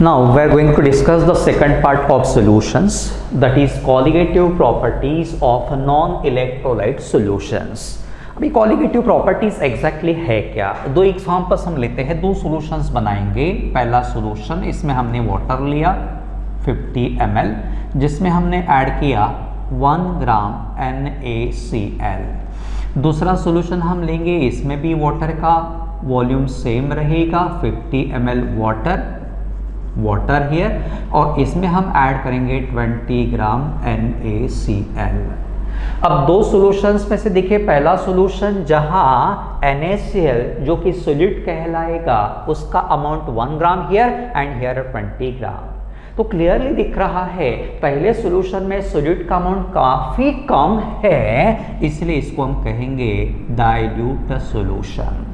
Now we are going to discuss the second part of solutions, that is colligative properties of non-electrolyte solutions. अभी colligative properties exactly है क्या? दो examples हम लेते हैं, दो सॉल्यूशंस बनाएंगे. पहला सॉल्यूशन, इसमें हमने वाटर लिया 50 ml, जिसमें हमने ऐड किया 1 ग्राम NaCl. दूसरा सॉल्यूशन हम लेंगे, इसमें भी वाटर का वॉल्यूम सेम रहेगा 50 ml वाटर हियर, और इसमें हम ऐड करेंगे 20 ग्राम NaCl. अब दो सॉल्यूशंस में से देखिए, पहला सॉल्यूशन जहां NaCl जो कि सॉल्यूट कहलाएगा उसका amount 1 gram here and here 20 ग्राम. तो क्लियरली दिख रहा है पहले सॉल्यूशन में सॉल्यूट का अमाउंट काफी कम है, इसलिए इसको हम कहेंगे डाइल्यूट सॉल्यूशन.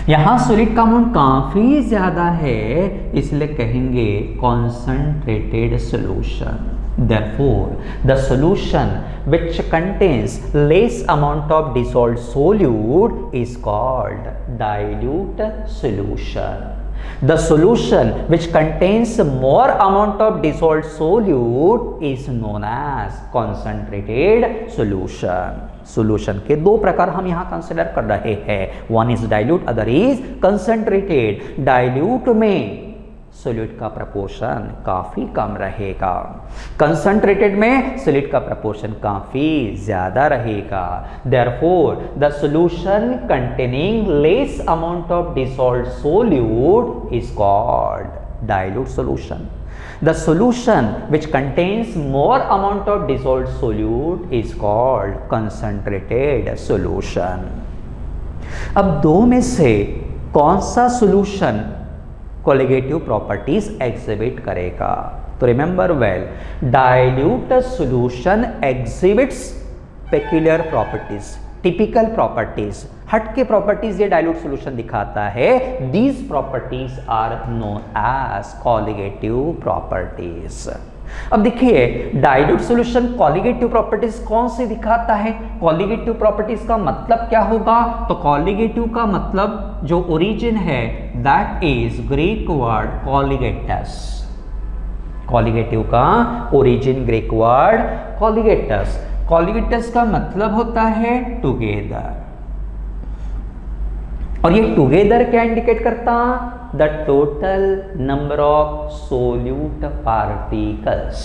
यहां सॉल्यूट का अमाउंट काफी ज्यादा है, इसलिए कहेंगे concentrated solution. Therefore, the solution which contains less amount of dissolved solute is called dilute solution. The solution which contains more amount of dissolved solute is known as concentrated solution. Solution के दो प्रकार हम यहाँ consider कर रहे हैं, one is dilute, other is concentrated. Dilute में solute का प्रपोर्शन काफी कम रहेगा, कंसंट्रेटेड में सॉल्यूट का प्रपोर्शन काफी ज्यादा रहेगा. Therefore the solution containing less amount of dissolved solute is called dilute solution. The solution which contains more amount of dissolved solute is called concentrated solution. अब दो में से कौन सा solution colligative properties exhibit करेगा? तो remember well, dilute solution exhibits peculiar properties, typical properties. हटके properties ये डाइल्यूट सॉल्यूशन दिखाता है. These properties are known as colligative properties. अब देखिए डाइल्यूट सॉल्यूशन कॉलिगेटिव प्रॉपर्टीज कौन सी दिखाता है? कॉलिगेटिव प्रॉपर्टीज का मतलब क्या होगा? तो कॉलिगेटिव का मतलब जो ओरिजिन है that is Greek word colligatus. Colligative का origin Greek word colligatus. Colligatus का मतलब होता है टुगेदर, और ये टुगेदर क्या इंडिकेट करता? The total number of solute particles.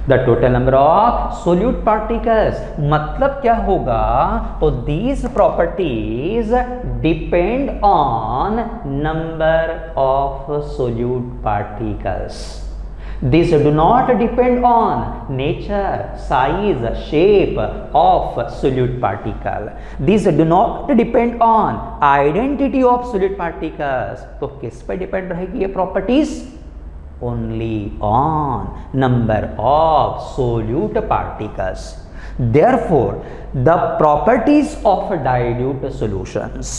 The total number of solute particles मतलब क्या होगा? तो these properties depend on number of solute particles. These do not depend on nature, size, shape of solute particle. These do not depend on identity of solute particles. तो किस पे depend रहेगी ये properties? Only on number of solute particles. Therefore, the properties of dilute solutions.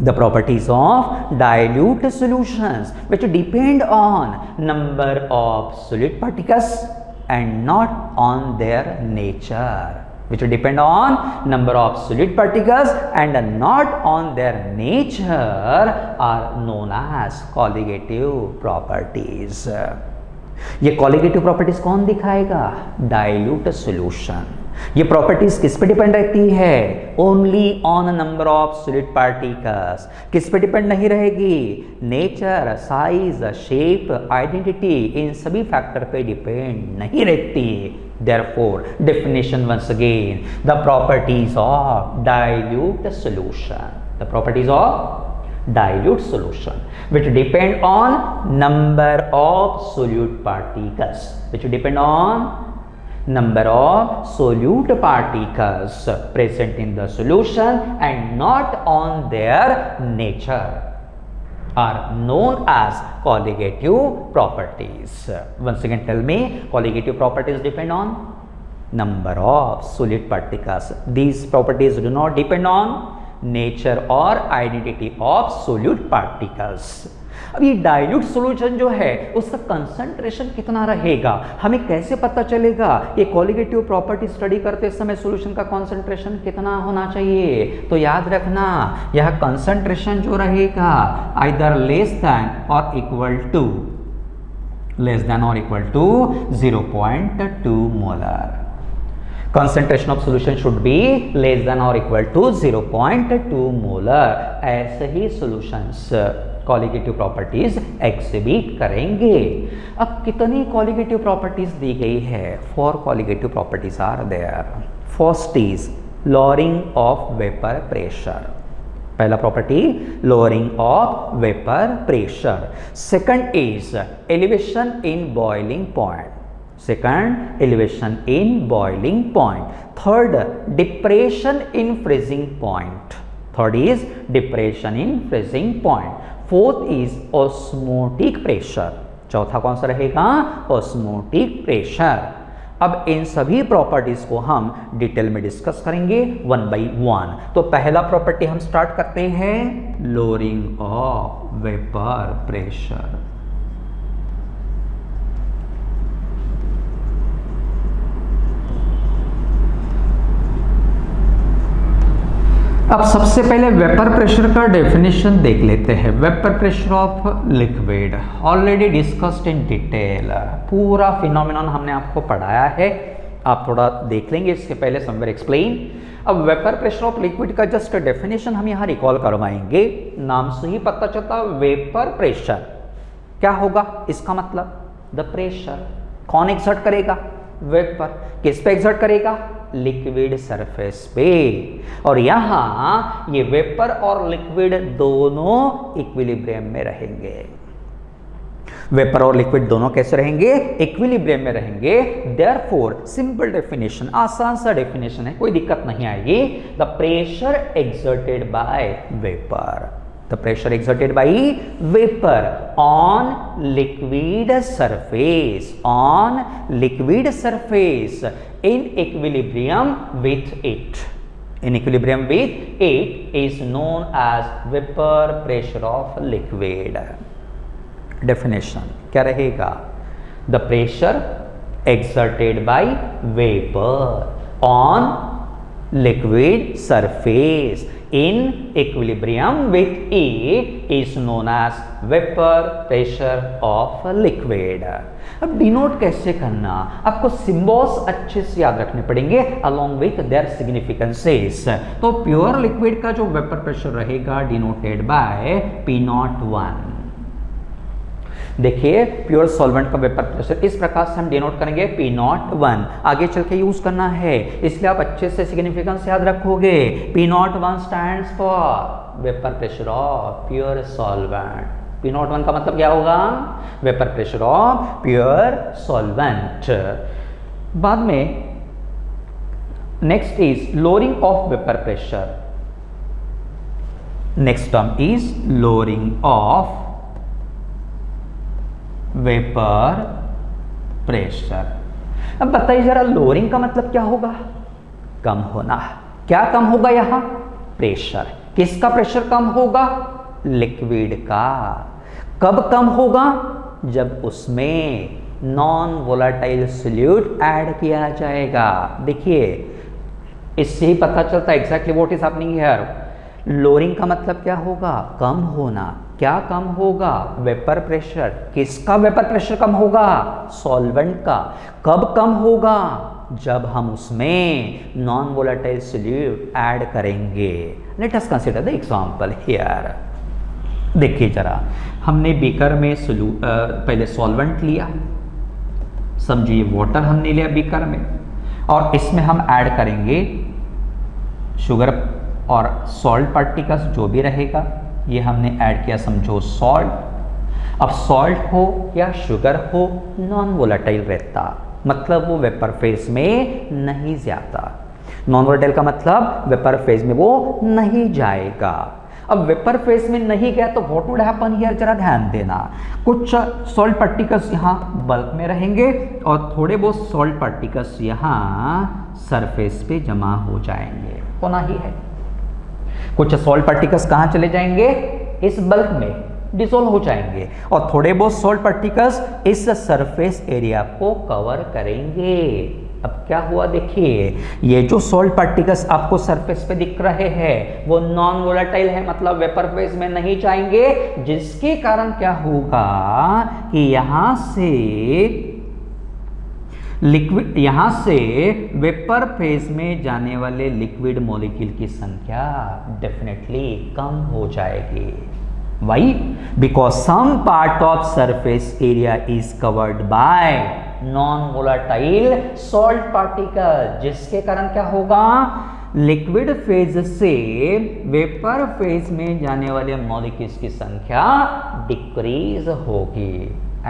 The properties of dilute solutions which depend on number of solute particles and not on their nature, which depend on number of solute particles and not on their nature are known as colligative properties. ये colligative properties कौन दिखाएगा? dilute solution. ये properties किस पे depend रहती है? Only on number of solute particles. किस पे डिपेंड नहीं रहेगी? नेचर, साइज, शेप, आइडेंटिटी, इन सभी फैक्टर पे डिपेंड नहीं रहती. Therefore definition once again, the properties of dilute solution, the properties of dilute solution which depend on number of solute particles, which depend on number of solute particles present in the solution and not on their nature are known as colligative properties. Once again tell me, colligative properties depend on number of solute particles. These properties do not depend on nature or identity of solute particles. अब ये dilute solution जो है उसका concentration कितना रहेगा, हमें कैसे पता चलेगा? ये कॉलिगेटिव प्रॉपर्टी स्टडी करते समय सॉल्यूशन का कंसंट्रेशन कितना होना चाहिए? तो याद रखना यह कंसंट्रेशन जो रहेगा आइदर लेस देन और equal to 0.2 molar. concentration of solution should be less than or equal to 0.2 molar। ऐसे ही solutions कॉलिगेटिव प्रॉपर्टीज एग्जिबिट करेंगे। अब कितनी कॉलिगेटिव प्रॉपर्टीज दी गई है? 4 colligative properties are there. First is lowering of vapor pressure। पहला property lowering of vapor pressure। Second is elevation in boiling point। Second, elevation in boiling point। Third, depression in freezing point। Third is depression in freezing point। Fourth is osmotic pressure। चौथा कौन सा रहेगा? osmotic pressure। अब इन सभी properties को हम detail में discuss करेंगे 1 by 1। तो पहला प्रॉपर्टी हम स्टार्ट करते हैं lowering of vapor pressure। अब सबसे पहले वेपर प्रेशर का डेफिनेशन देख लेते हैं। Vapour pressure of liquid already discussed in detail, पूरा फिनोमेनन हमने आपको पढ़ाया है, आप थोड़ा देख लेंगे इसके पहले समवेयर एक्सप्लेन। अब वेपर प्रेशर ऑफ लिक्विड का जस्ट डेफिनेशन हम यहाँ रिकॉल करवाएंगे। नाम से ही पता चलता वेपर प्रेशर क्या होगा, इसका मतलब द प्रेशर कौन एक्सर्ट करेगा? वेपर। किस पे एक्सर्ट करेगा? लिक्विड सरफेस पे। और यहां ये वेपर और लिक्विड दोनों इक्विलिब्रियम में रहेंगे। वेपर और लिक्विड दोनों कैसे रहेंगे? इक्विलिब्रियम में रहेंगे। देयरफॉर सिंपल डेफिनेशन, आसान सा डेफिनेशन है, कोई दिक्कत नहीं आएगी। The pressure exerted by vapour, the pressure exerted by vapor on liquid surface, on liquid surface in equilibrium with it, in equilibrium with it is known as vapor pressure of liquid। definition क्या रहेगा? the pressure exerted by vapor on liquid surface in equilibrium with it is known as vapor pressure of liquid। अब denote कैसे करना? आपको symbols अच्छे से याद रखने पड़ेंगे along with their significances। तो प्योर लिक्विड का जो वेपर प्रेशर रहेगा डिनोटेड बाय P01। देखिए प्योर सॉल्वेंट का वेपर प्रेशर इस प्रकार से हम डिनोट करेंगे P01। आगे चल के यूज करना है, इसलिए आप अच्छे से सिग्निफिकेंस याद रखोगे। P01 stands for vapour pressure of pure solvent. P01 का मतलब क्या होगा? Vapour pressure of pure solvent. बाद में next is lowering of vapour pressure. Next term is lowering of vapour pressure. अब बताइए जरा लोअरिंग का मतलब क्या होगा? कम होना। क्या कम होगा यहां? प्रेशर। किसका प्रेशर कम होगा? लिक्विड का। कब कम होगा? जब उसमें नॉन वोलेटाइल सॉल्यूट ऐड किया जाएगा। देखिए इससे ही पता चलता है exactly what is happening here. Lowering का मतलब क्या होगा? कम होना। क्या कम होगा? Vapour pressure. किसका वेपर प्रेशर कम होगा? सॉल्वेंट का। कब कम होगा? जब हम उसमें नॉन वोलेटाइल सॉल्यूट ऐड करेंगे। Let us consider the example here. देखिए जरा, हमने बीकर में पहले सॉल्वेंट लिया, समझिए वाटर हमने लिया बीकर में, और इसमें हम ऐड करेंगे शुगर और सॉल्ट पार्टिकल्स जो भी रहेगा, ये हमने ऐड किया, समझो सॉल्ट। अब सॉल्ट हो या शुगर हो नॉन वोलेटाइल रहता, मतलब वो वेपर फेज में नहीं जाता। नॉन वोलेटाइल का मतलब वेपर फेज में वो नहीं जाएगा। अब वेपर फेज में नहीं गया तो व्हाट वुड हैपन हियर, जरा ध्यान देना। कुछ सॉल्ट पार्टिकल्स यहाँ बल्क में रहेंगे और थोड़े बहुत सॉल्ट पार्टिकल्स यहाँ सरफेस पे जमा हो जाएंगे, होना ही है। कुछ सॉल्ट पार्टिकल्स कहाँ चले जाएंगे? इस बल्क में, डिसॉल्व हो जाएंगे और थोड़े बहुत सॉल्ट पार्टिकल्स इस सरफेस एरिया को कवर करेंगे। अब क्या हुआ देखिए, ये जो सॉल्ट पार्टिकल्स आपको सरफेस पे दिख रहे हैं वो नॉन वोलेटाइल है, मतलब वेपर फेज में नहीं जाएंगे, जिसके कारण क्या होगा कि यहां से वेपर फेज में जाने वाले लिक्विड मॉलिक्यूल की संख्या डेफिनेटली कम हो जाएगी। Why? Because some part of surface area is covered by non-volatile salt particle, जिसके कारण क्या होगा, लिक्विड फेज से वेपर फेज में जाने वाले मॉलिक्यूल्स की संख्या डिक्रीज होगी।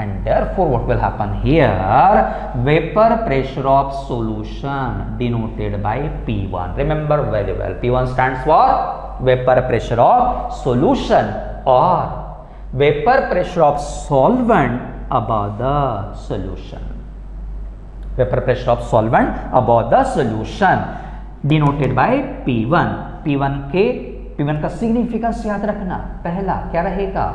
And therefore what will happen here, vapor pressure of solution denoted by P1. Remember very well, P1 stands for vapor pressure of solution or vapor pressure of solvent above the solution. Vapor pressure of solvent above the solution denoted by P1. P1 का significance याद रखना, पहला क्या रहेगा,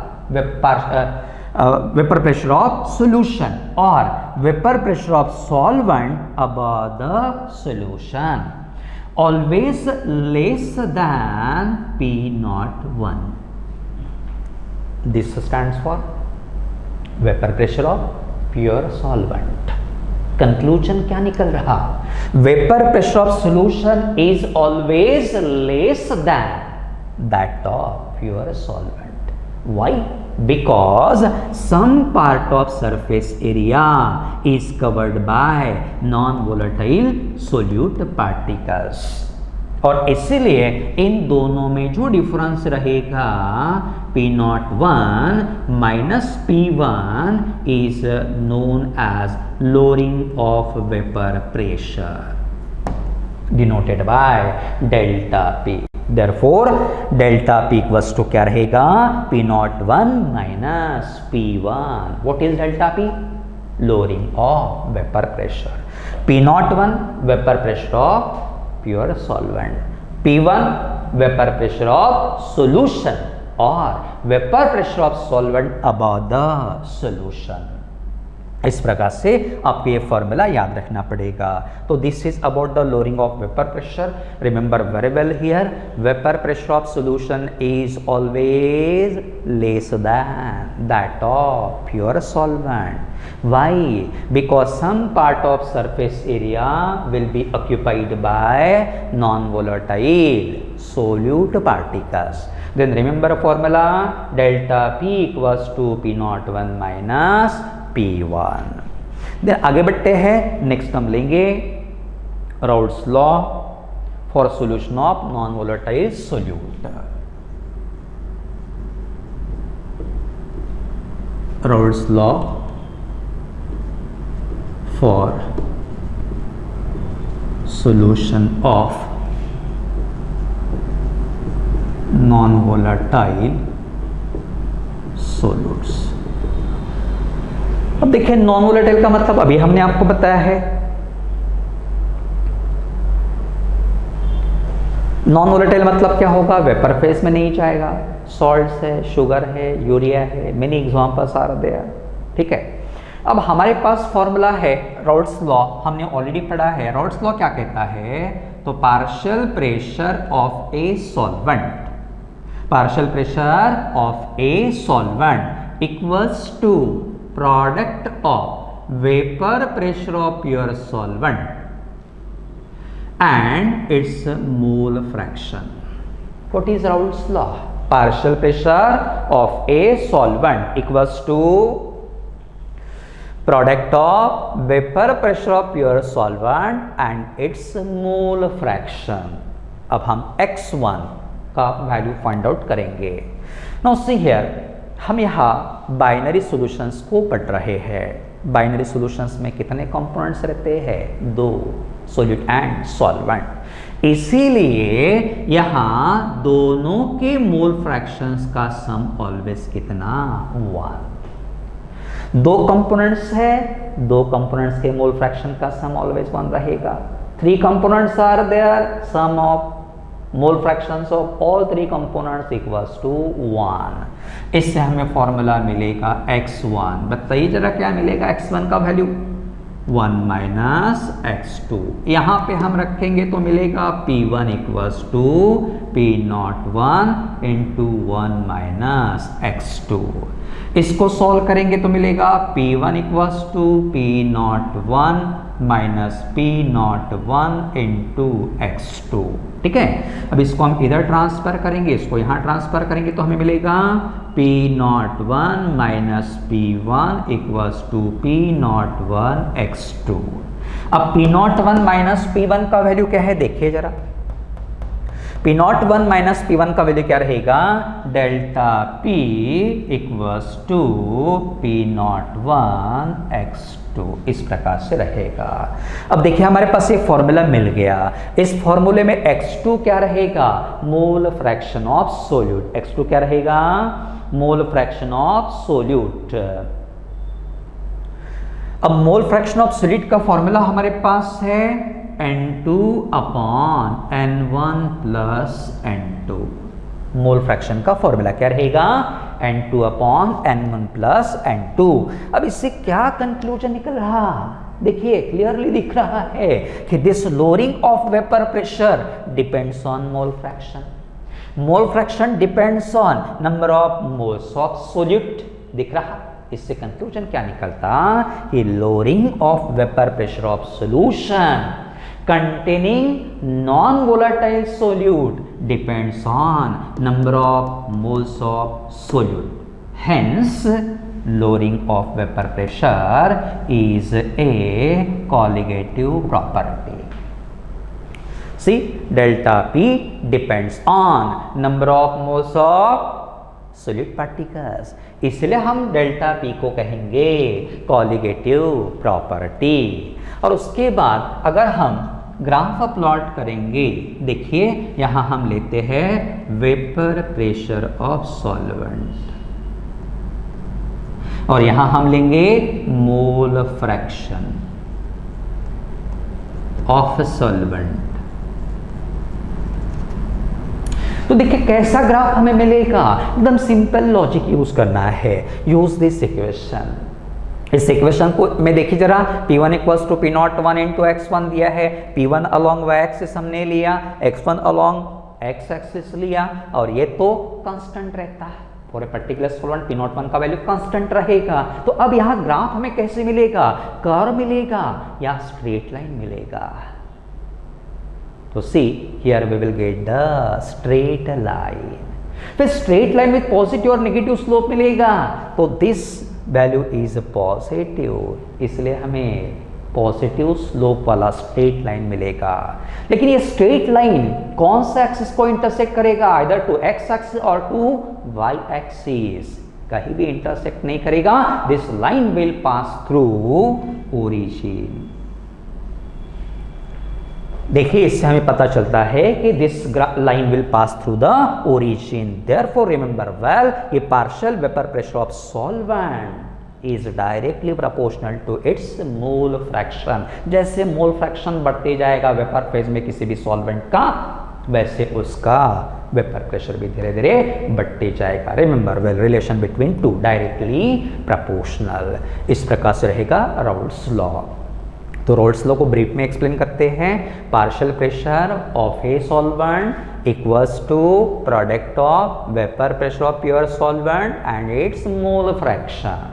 vapour pressure of solution और vapour pressure of solvent above the solution always less then P01. This stands for vapour pressure of pure solvent. Conclusion क्या निकल रहा, vapour pressure of solution is always less than that of pure solvent. Why? Because some part of surface area is covered by non-volatile solute particles, और इसीलिए इन दोनों में जो difference रहेगा P01 minus P1 is known as lowering of vapor pressure denoted by delta P. Therefore delta P equals to क्या रहेगा, P01 minus P1. What is delta P? Lowering of vapor pressure. P01 vapor pressure of pure solvent, P1 vapor pressure of solution or vapor pressure of solvent above the solution. इस प्रकार से आपको ये formula याद रखना पड़ेगा। तो this is about the lowering of vapour pressure. Remember very well here, vapour pressure of solution is always less than that of pure solvent. Why? Because some part of surface area will be occupied by non volatile solute particles. Then remember formula, delta P equals to P01 minus P1। Then आगे बढ़ते हैं, next हम लेंगे Raoult's law for solution of non volatile solute. Raoult's law for solution of non volatile solutes. अब देखिए, non volatile का मतलब अभी हमने आपको बताया है। नॉन वोलेटाइल मतलब क्या होगा, वेपर फेज में नहीं जाएगा, सॉल्ट्स है, शुगर है, यूरिया है, मेनी एग्जांपल्स आर देयर। ठीक है, अब हमारे पास फॉर्मूला है राउल्ट्स लॉ, हमने ऑलरेडी पढ़ा है। राउल्ट्स लॉ क्या कहता है, तो partial pressure of a solvent equals to product of vapor pressure of pure solvent and its mole fraction. What is Raoult's law? Partial pressure of a solvent equals to product of vapor pressure of pure solvent and its mole fraction. अब हम x1 का value find out करेंगे। Now see here, हम यहाँ binary solutions को पढ़ रहे हैं। बाइनरी सॉल्यूशंस में कितने कंपोनेंट्स रहते हैं, 2, सॉल्यूट एंड सॉल्वेंट। इसीलिए यहाँ दोनों के मोल फ्रैक्शंस का सम ऑलवेज कितना, 1। 2 कंपोनेंट्स है, 2 कंपोनेंट्स के मोल फ्रैक्शन का सम ऑलवेज 1 रहेगा। 3 components are there, sum of mole fractions of all three components equals to 1। इससे हमें फॉर्मूला मिलेगा x1। बताइए जरा क्या मिलेगा x1 का वैल्यू 1 माइनस x2। यहाँ पे हम रखेंगे तो मिलेगा P1 equals to P01 into 1 minus x2। इसको सॉल्व करेंगे तो मिलेगा P1 equals to P01 minus P01 into x2। ठीक है, अब इसको हम इधर ट्रांसफर करेंगे, इसको यहाँ ट्रांसफर करेंगे तो हमें मिलेगा P01 minus P1 equals to P01 x2। अब P01 माइनस P1 का वैल्यू क्या है देखिए जरा। P01 माइनस P1 का वैल्यू क्या रहेगा, delta P equals to P01 x2, इस प्रकार से रहेगा। अब देखिए हमारे पास एक फॉर्मूला मिल गया। इस फॉर्मूले में x2 क्या रहेगा, mole fraction of solute. x2 क्या रहेगा, मोल फ्रैक्शन ऑफ सोल्यूट। अब मोल फ्रैक्शन ऑफ सोल्यूट का फॉर्मूला हमारे पास है N2 upon N1 plus N2। Mole fraction का फॉर्मूला क्या रहेगा, N2 upon N1 plus N2। अब इससे क्या कंक्लूजन निकल रहा, देखिए क्लियरली दिख रहा है कि this lowering of vapour pressure depends on mole fraction. Mole fraction depends on number of moles of solute, दिख रहा। इससे कंक्लूजन क्या निकलता कि lowering of vapour pressure of solution containing non-volatile solute depends on number of moles of solute. Hence, lowering of vapor pressure is a colligative property. See, delta P depends on number of moles of solute particles. इसलिए हम delta P को कहेंगे colligative property. और उसके बाद अगर हम graph plot करेंगे, देखिए यहां हम लेते हैं वेपर प्रेशर ऑफ सॉल्वेंट और यहां हम लेंगे मोल फ्रैक्शन ऑफ सॉल्वेंट। तो देखिए कैसा ग्राफ हमें मिलेगा, एकदम सिंपल लॉजिक यूज करना है। Use this equation. इस इक्वेशन को में देखिए जरा, P1 equals to P01 into x1 दिया है। P1 अलोंग y एक्सिस हमने लिया, x1 अलोंग x एक्सिस लिया, और ये तो कांस्टेंट रहता है for a particular solvent. P01 का वैल्यू कांस्टेंट रहेगा। तो अब यहाँ ग्राफ हमें कैसे मिलेगा, कर्व मिलेगा या स्ट्रेट लाइन मिलेगा। तो see here we will get the straight line. फिर स्ट्रेट लाइन विद पॉजिटिव और नेगेटिव स्लोप मिलेगा, तो दिस वैल्यू इज पॉजिटिव, इसलिए हमें पॉजिटिव स्लोप वाला स्ट्रेट लाइन मिलेगा। लेकिन ये स्ट्रेट लाइन कौन सा एक्सिस को इंटरसेक्ट करेगा, आइदर टू एक्स एक्सिस और टू वाई एक्सिस, कहीं भी इंटरसेक्ट नहीं करेगा। This line will pass through origin. देखिए इससे हमें पता चलता है कि this line will pass through the origin. Therefore remember well, ये partial vapour pressure of solvent is directly proportional to its mole fraction. जैसे मोल फ्रैक्शन बढ़ते जाएगा वेपर फेज में किसी भी सॉल्वेंट का, वैसे उसका वेपर प्रेशर भी धीरे धीरे बढ़ते जाएगा। Remember well, relation between two directly proportional. इस प्रकार से रहेगा राउल्ट्स लॉ। तो राउल्ट्स लॉ को ब्रीफ में एक्सप्लेन करते हैं। Partial pressure of a solvent equals to product of vapour pressure of pure solvent and its mole fraction.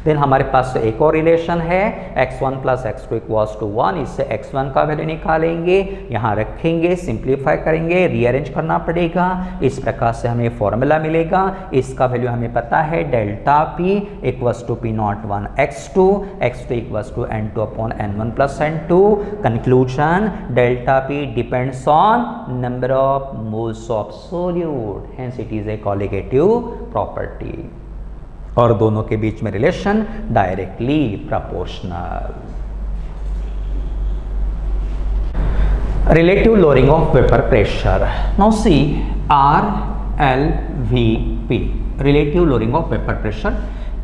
Then हमारे पास एक और रिलेशन है, x1 plus x2 equals to 1। इससे x1 का वैल्यू निकालेंगे, यहाँ रखेंगे, सिंप्लीफाई करेंगे, रीअरेंज करना पड़ेगा। इस प्रकार से हमें फॉर्मूला मिलेगा। इसका वैल्यू हमें पता है, delta P equals to P01 x2, x2 equals to N2 upon N1 plus N2। Conclusion, delta P depends on number of moles of solute, hence it is a colligative property. और दोनों के बीच में relation directly proportional. Relative lowering of vapour pressure. Now see RLVP, relative lowering of vapour pressure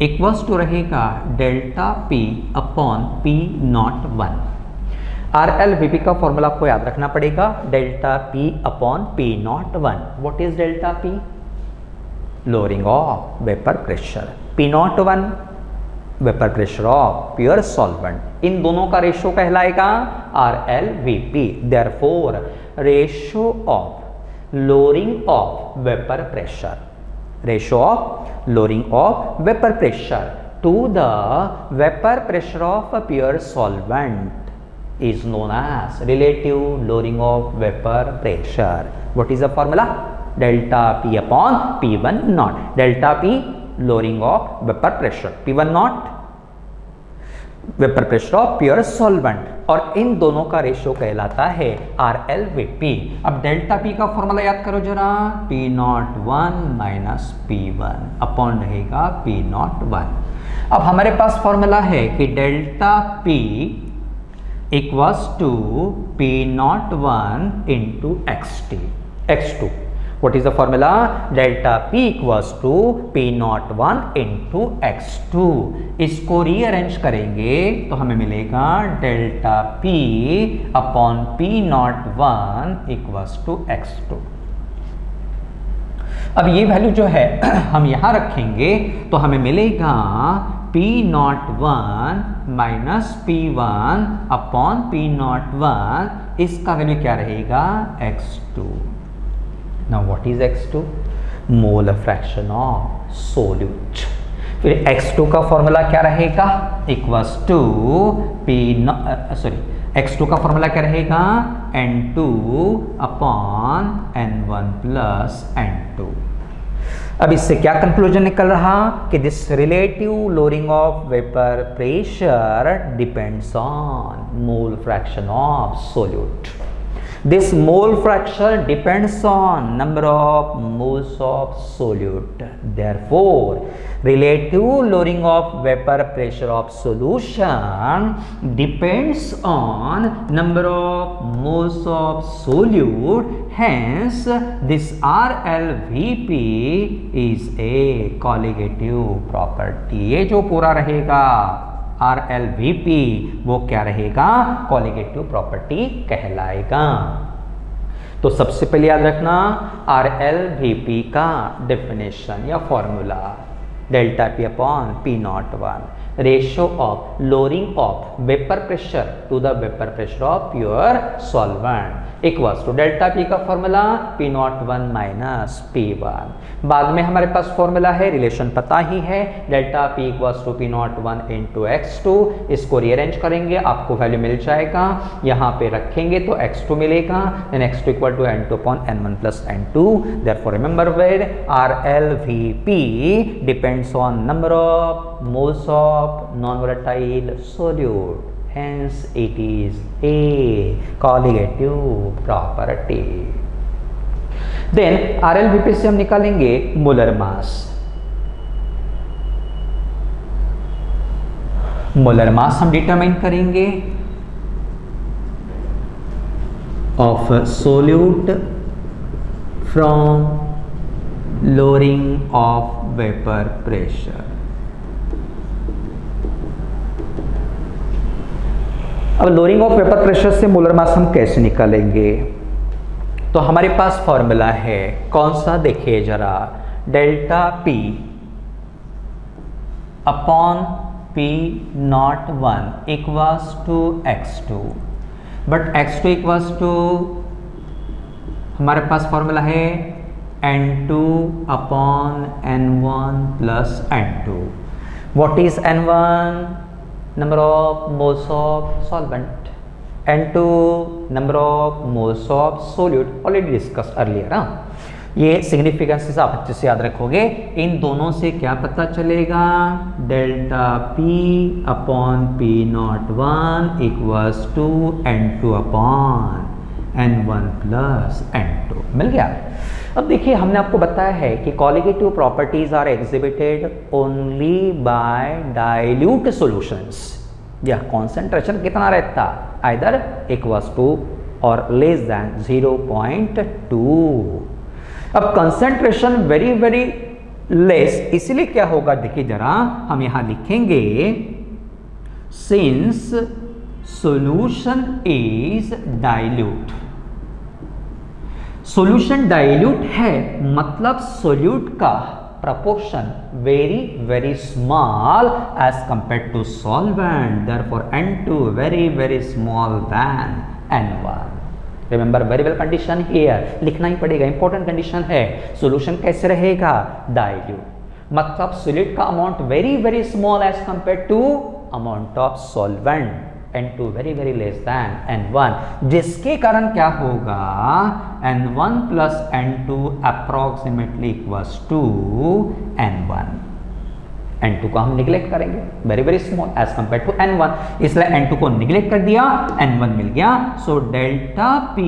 equals to रहेगा delta P upon P01। R L V P का formula आपको याद रखना पड़ेगा, delta P upon P naught one. What is delta P? Lowering of vapour pressure, P naught one vapour pressure of pure solvent. इन दोनों का ratio कहलाएगा R L V P. Therefore ratio of lowering of vapour pressure, ratio of lowering of vapour pressure to the vapor pressure of a pure solvent is known as relative lowering of vapor pressure. What is the formula? Delta P upon P1 naught. Delta P lowering of vapor pressure, P1 naught vapour pressure of pure solvent, और इन दोनों का ratio कहलाता है R L V P. अब delta P का formula याद करो जरा, P naught one minus P one upon रहेगा पी नॉट वन। अब हमारे पास फॉर्मूला है कि delta P equals to P naught one into X T, X two. What is the formula? Delta P equals to P naught 1 into X2। इसको rearrange करेंगे तो हमें मिलेगा delta P upon P naught 1 equals to X2। अब ये value जो है हम यहां रखेंगे तो हमें मिलेगा P naught 1 minus P1 upon P naught 1, इसका वैल्यू क्या रहेगा? X2। Now what is X2? Mole fraction of solute. फिर X2 का फॉर्मूला क्या रहेगा? इक्वल्स टू X2 का फॉर्मूला क्या रहेगा? N2 upon N1 plus N2। अब इससे क्या कंक्लूजन निकल रहा कि this relative lowering of vapour pressure depends on mole fraction of solute. This mole fraction depends on number of moles of solute. Therefore, relative lowering of vapor pressure of solution depends on number of moles of solute. Hence, this RLVP is a colligative property. ये जो पूरा रहेगा RLVP वो क्या रहेगा? Colligative property कहलाएगा। तो सबसे पहले याद रखना RLVP का डेफिनेशन या formula, delta P upon P naught 1, ratio of lowering of vapour pressure to the vapour pressure of pure solvent equals to delta P का formula P naught 1 minus P1। बाद में हमारे पास फॉर्मूला है, relation पता ही है, delta P equals to P naught 1 into X2। इसको रीअरेंज करेंगे आपको वैल्यू मिल जाएगा, यहाँ पे रखेंगे तो X2 मिलेगा, then X2 equal to N2 upon N1 plus N2। Therefore remember where RLVP depends on number of moles of non-volatile solute, hence it is a colligative property। Then RLVP से हम निकालेंगे molar mass. Molar mass हम determine करेंगे of solute from lowering of vapor pressure। अब lowering of vapour pressure से molar mass हम कैसे निकालेंगे? तो हमारे पास फॉर्मूला है, कौन सा? देखिए जरा, delta P upon P naught 1 equals to X2, but X2 equals to हमारे पास फॉर्मूला है N2 upon N1 plus N2। What is N1? number of moles of solvent, N2 number of moles of solute, already discussed earlier। ये significance आप अच्छे से याद रखोगे। इन दोनों से क्या पता चलेगा? Delta P upon P naught 1 equals to N2 upon N1 plus N2। मिल गया। अब देखिए हमने आपको बताया है कि colligative properties are exhibited only by dilute solutions. यह कॉन्सेंट्रेशन कितना रहता? आइदर इक्वल्स टू और लेस देन 0.2। अब कंसेंट्रेशन वेरी वेरी लेस, इसलिए क्या होगा? देखिए जरा हम यहां लिखेंगे, since solution is dilute. Solution dilute है मतलब सोल्यूट का proportion very very small as compared to solvent, therefore N2 very small than N1. Remember very well condition here, लिखना ही पड़ेगा, important condition है. solution कैसे रहेगा? dilute, मतलब solute का amount very small as compared to amount of solvent. N2 very less than N1, जिसके कारण क्या होगा? N1 plus N2 approximately equals to N1. N2 को हम निगलेक्ट करेंगे, very small as compared to N1, इसलिए N2 को निगलेक्ट कर दिया, N1 मिल गया. So delta P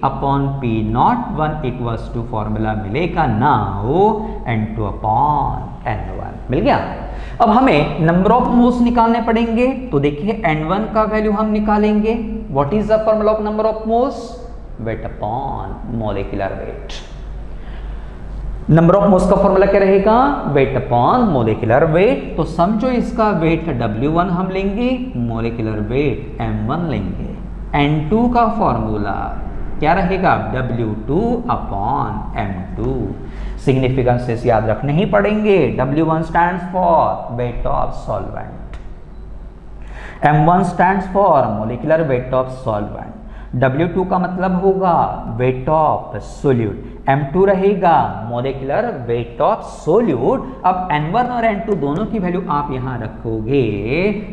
upon P naught 1 equals to formula मिलेगा नाउ N2 अपॉन N1 मिल गया. अब हमें नंबर ऑफ मोल्स निकालने पड़ेंगे, तो देखिए N1 का वैल्यू हम निकालेंगे. What is the formula of number of moles? Weight upon molecular weight. Number of moles का फॉर्मूला क्या रहेगा? Weight upon molecular weight. तो समझो इसका वेट W1 हम लेंगे, मोलिकुलर वेट M1 लेंगे. N2 का फॉर्मूला क्या रहेगा? W2 upon M2. सिग्निफिकेंसेस याद रखने ही पड़ेंगे. W1 stands for wait of solvent, M1 stands for molecular weight of solvent, W2 का मतलब होगा वेट ऑफ सोल्यूट, M2 रहेगा मोलिकुलर वेट ऑफ सोल्यूट. अब N1 और N2 दोनों की वैल्यू आप यहां रखोगे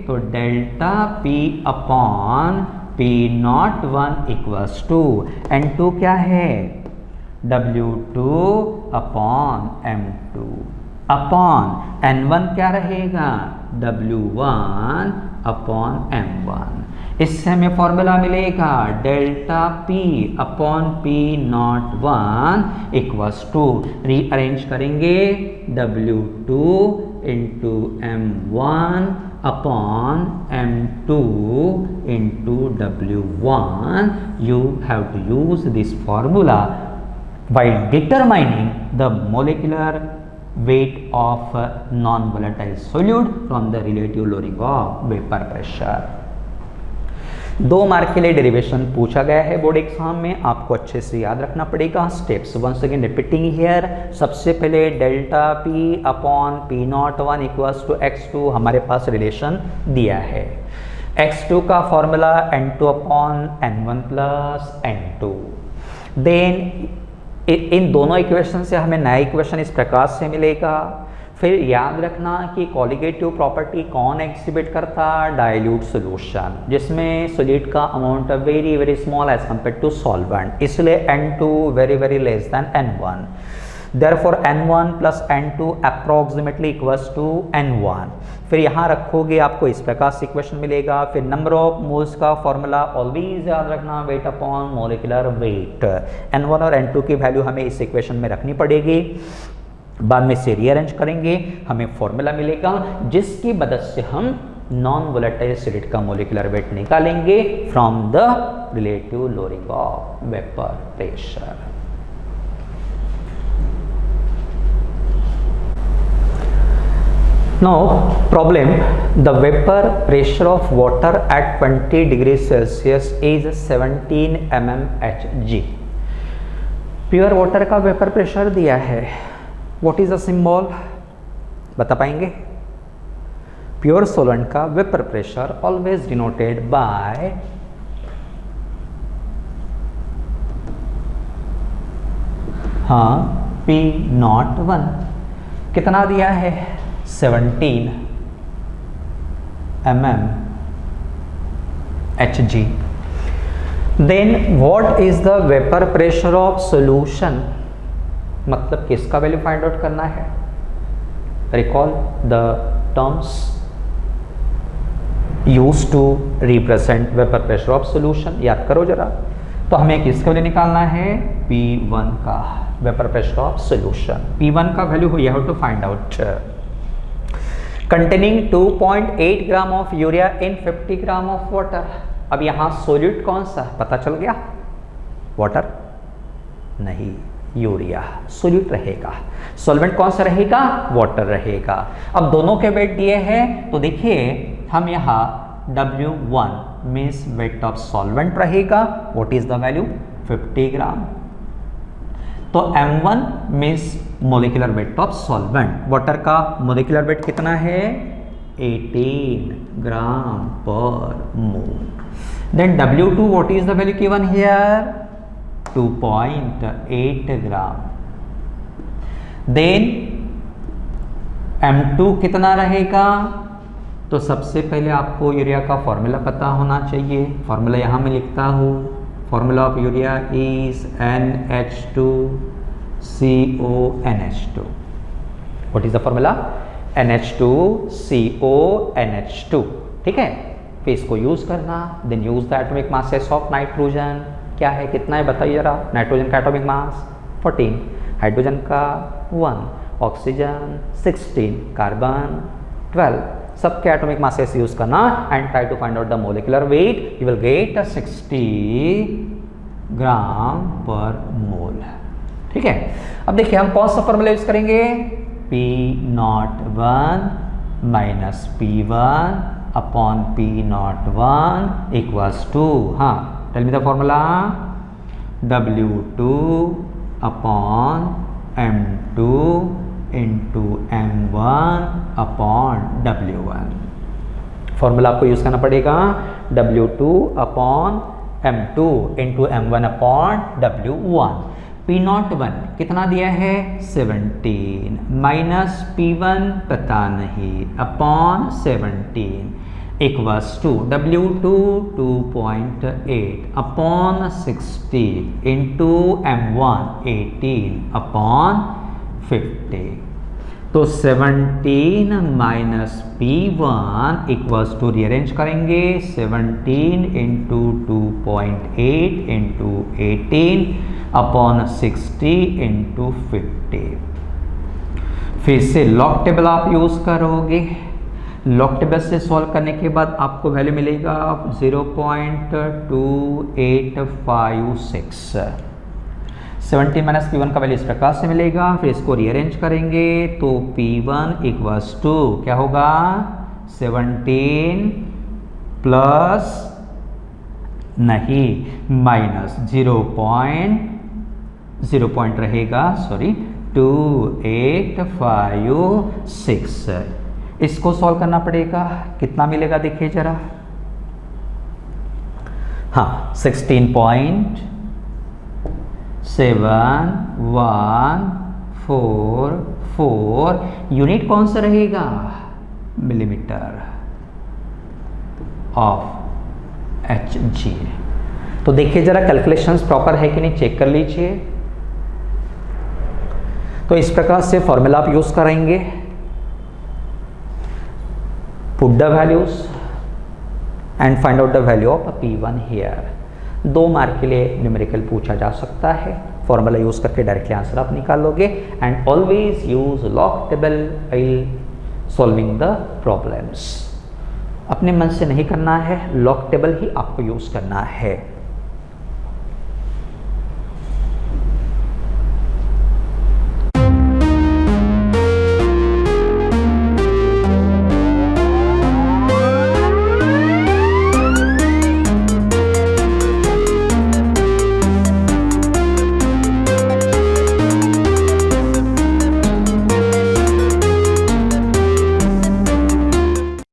तो delta P upon P naught 1 equals to N2 क्या है? W2 upon M2 upon N1 क्या रहेगा? W1 upon M1. इससे हमें फॉर्मूला मिलेगा delta P upon P naught 1 equals to, rearrange करेंगे W2 into M1 upon M2 into W1. You have to use this formula while determining the molecular weight of non-volatile solute from the relative lowering of vapor pressure. 2 mark के लिए derivation पूछा गया है board exam में, आपको अच्छे से याद रखना पड़ेगा. Steps once again repeating here. सबसे पहले delta P upon P naught 1 equals to X2 हमारे पास रिलेशन दिया है. X2 का formula N2 upon N1 plus N2. Then इन दोनों इक्वेशन से हमें नया इक्वेशन इस प्रकार से मिलेगा. फिर याद रखना कि कॉलिगेटिव प्रॉपर्टी कौन एग्जिबिट करता? डाइल्यूट सोल्यूशन, जिसमें सोल्यूट का amount very small as compare to solvent, इसलिए N2 very less than N1. Therefore N1 plus N2 approximately equals to N1. फिर यहाँ रखोगे आपको इस प्रकार से इक्वेशन मिलेगा. फिर नंबर ऑफ मोल्स का फॉर्मूला ऑलवेज याद रखना weight upon molecular weight. N1 और N2 की वैल्यू हमें इस इक्वेशन में रखनी पड़ेगी. बाद में से रीअरेंज करेंगे, हमें फॉर्मूला मिलेगा जिसकी मदद से हम नॉन वोलेटाइल सॉलिड का मोलिकुलर वेट निकालेंगे from the relative lowering of vapour pressure. Now problem, the vapor pressure of water at 20 degrees Celsius is 17 mmHg. Pure water का वेपर प्रेशर दिया है. What is the symbol? बता पाएंगे? Pure सोलेंट का vapour pressure always denoted by P naught 1. कितना दिया है? 17 mmHg. Then what is the vapor pressure of solution? मतलब किसका वैल्यू फाइंड आउट करना है? Recall the terms used to represent vapour pressure of solution. याद करो जरा. तो हमें किसका वैल्यू निकालना है? P1 का vapour pressure of solution. P1 का value you have to find out. Containing 2.8 gram of urea in 50 gram of water. अब यहाँ सोल्यूट कौन सा पता चल गया? वाटर नहीं, यूरिया. सोल्यूट रहेगा. सॉल्वेंट कौन सा रहेगा? वाटर रहेगा. अब दोनों के वेट दिए हैं तो देखिए हम यहाँ W1 means weight of solvent रहेगा, what is the value 50 gram. तो m1 means molecular weight of solvent, water का मोलिकुलर वेट कितना है 18 gram per mole. Then W2 what is the value given here 2.8 gram. Then M2 कितना रहेगा, तो सबसे पहले आपको यूरिया का फॉर्मूला पता होना चाहिए। फॉर्मूला यहाँ मैं लिखता हूँ, formula of urea is NH2CONH2। What is the formula NH2CONH2, ठीक है। फिर इसको यूज करना, देन use the atomic masses of nitrogen. क्या है, कितना है बताइए जरा। नाइट्रोजन का एटॉमिक मास 14, हाइड्रोजन का 1, ऑक्सीजन 16, कार्बन 12, सबके एटॉमिक मासेस यूज करना and try to find out the molecular weight. You will get 60 gram per mole, ठीक है। अब देखिए हम कौन सा फॉर्मूला यूज करेंगे, P01 minus P1 upon P01 equals to, हाँ tell me the formula W2 upon M2 into M1 upon W1। Formula आपको यूज करना पड़ेगा W2 upon M2 into M1 upon W1। P01 कितना दिया है 17 माइनस P1 पता नहीं upon 17 equals to W2 2.8 upon 60 into M1 18 upon 50। तो 17 minus P1 equals to rearrange करेंगे 17 इंटू 2.8 इंटू 18 अपॉन 60 इंटू 50। फिर से लॉग टेबल आप यूज करोगे। लॉग टेबल से सॉल्व करने के बाद आपको वैल्यू मिलेगा 0.2856। 17 माइनस P1 का वैल्यू इस प्रकार से मिलेगा। फिर इसको रीअरेंज करेंगे तो P1 इक्वल्स टू क्या होगा 17 प्लस नहीं माइनस 0 पॉइंट रहेगा, सॉरी 2856। इसको सॉल्व करना पड़ेगा, कितना मिलेगा देखिए जरा। हाँ 16.7144 यूनिट कौन सा रहेगा मिलीमीटर ऑफ Hg। तो देखिए जरा कैलकुलेशंस प्रॉपर है कि नहीं, चेक कर लीजिए। तो इस प्रकार से फॉर्मूला आप यूज करेंगे, put the values and find out the value of P1 here. 2 mark के लिए न्यूमेरिकल पूछा जा सकता है, फॉर्मूला यूज करके डायरेक्टली आंसर आप निकालोगे। And always use log table while solving the problems. अपने मन से नहीं करना है, लॉग टेबल ही आपको यूज करना है।